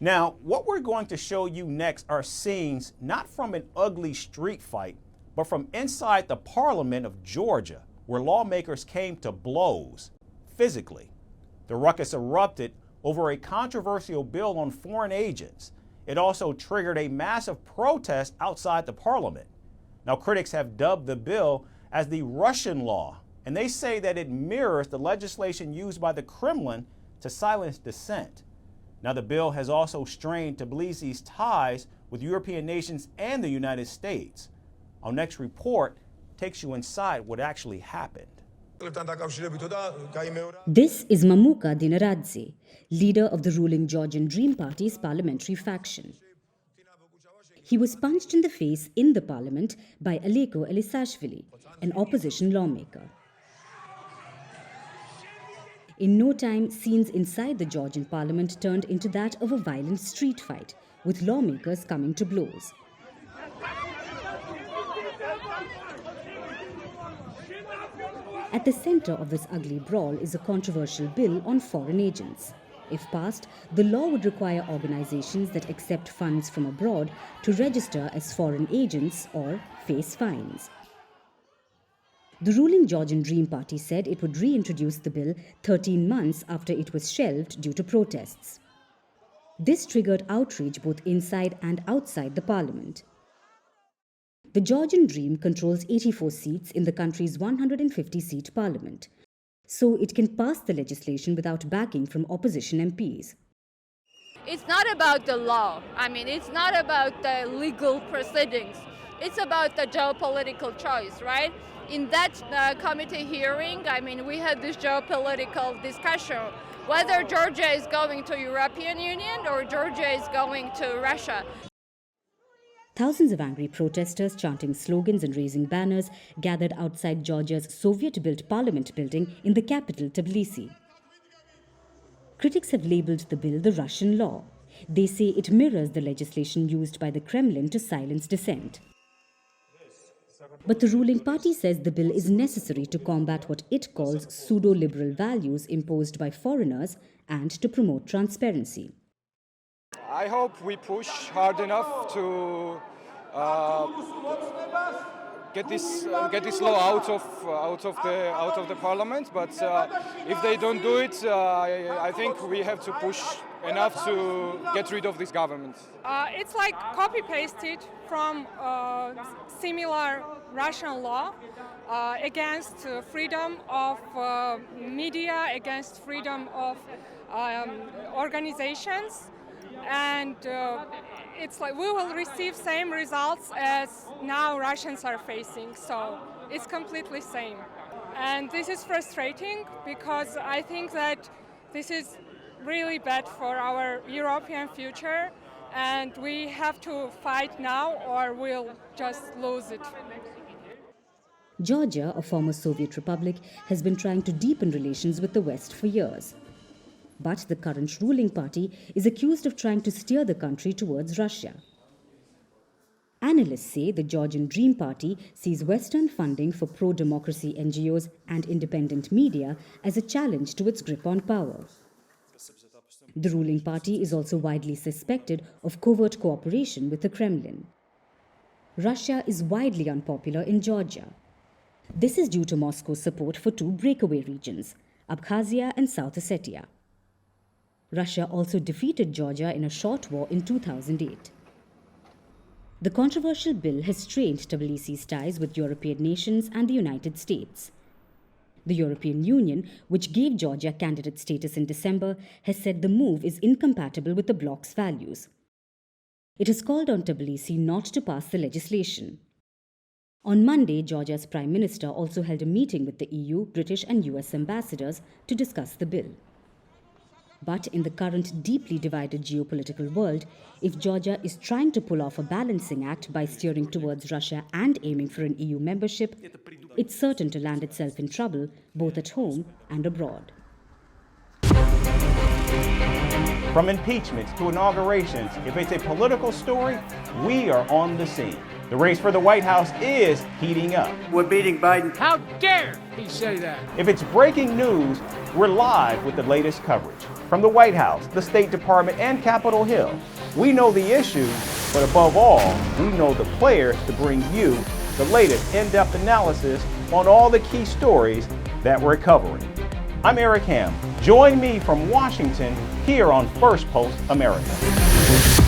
Now, what we're going to show you next are scenes not from an ugly street fight, but from inside the parliament of Georgia, where lawmakers came to blows, physically. The ruckus erupted over a controversial bill on foreign agents. It also triggered a massive protest outside the parliament. Now, critics have dubbed the bill as the Russian law, and they say that it mirrors the legislation used by the Kremlin to silence dissent. Now, the bill has also strained Tbilisi's ties with European nations and the United States. Our next report takes you inside what actually happened. This is Mamuka Dinaradze, leader of the ruling Georgian Dream Party's parliamentary faction. He was punched in the face in the parliament by Aleko Elisashvili, an opposition lawmaker. In no time, scenes inside the Georgian parliament turned into that of a violent street fight, with lawmakers coming to blows. At the center of this ugly brawl is a controversial bill on foreign agents. If passed, the law would require organizations that accept funds from abroad to register as foreign agents or face fines. The ruling Georgian Dream Party said it would reintroduce the bill 13 months after it was shelved due to protests. This triggered outrage both inside and outside the parliament. The Georgian Dream controls 84 seats in the country's 150-seat parliament, so it can pass the legislation without backing from opposition MPs. It's not about the law. It's not about the legal proceedings. It's about the geopolitical choice, right? In that committee hearing, we had this geopolitical discussion, whether Georgia is going to European Union or Georgia is going to Russia. Thousands of angry protesters chanting slogans and raising banners gathered outside Georgia's Soviet-built parliament building in the capital, Tbilisi. Critics have labelled the bill the Russian law. They say it mirrors the legislation used by the Kremlin to silence dissent. But the ruling party says the bill is necessary to combat what it calls pseudo-liberal values imposed by foreigners and to promote transparency. I hope we push hard enough to get this law out of the parliament. But if they don't do it, I think we have to push enough to get rid of this government. It's like copy-pasted from similar Russian law against freedom of media, against freedom of organizations. And it's like we will receive same results as now Russians are facing. So it's completely same. And this is frustrating because I think that this is really bad for our European future. And we have to fight now or we'll just lose it. Georgia, a former Soviet republic, has been trying to deepen relations with the West for years. But the current ruling party is accused of trying to steer the country towards Russia. Analysts say the Georgian Dream Party sees Western funding for pro-democracy NGOs and independent media as a challenge to its grip on power. The ruling party is also widely suspected of covert cooperation with the Kremlin. Russia is widely unpopular in Georgia. This is due to Moscow's support for two breakaway regions, Abkhazia and South Ossetia. Russia also defeated Georgia in a short war in 2008. The controversial bill has strained Tbilisi's ties with European nations and the United States. The European Union, which gave Georgia candidate status in December, has said the move is incompatible with the bloc's values. It has called on Tbilisi not to pass the legislation. On Monday, Georgia's Prime Minister also held a meeting with the EU, British and US ambassadors to discuss the bill. But in the current deeply divided geopolitical world, if Georgia is trying to pull off a balancing act by steering towards Russia and aiming for an EU membership, it's certain to land itself in trouble both at home and abroad. From impeachments to inaugurations, if it's a political story, we are on the scene. The race for the White House is heating up. We're beating Biden. How dare he say that? If it's breaking news, we're live with the latest coverage. From the White House, the State Department, and Capitol Hill, we know the issues, but above all, we know the players to bring you the latest in-depth analysis on all the key stories that we're covering. I'm Eric Ham. Join me from Washington here on Firstpost America.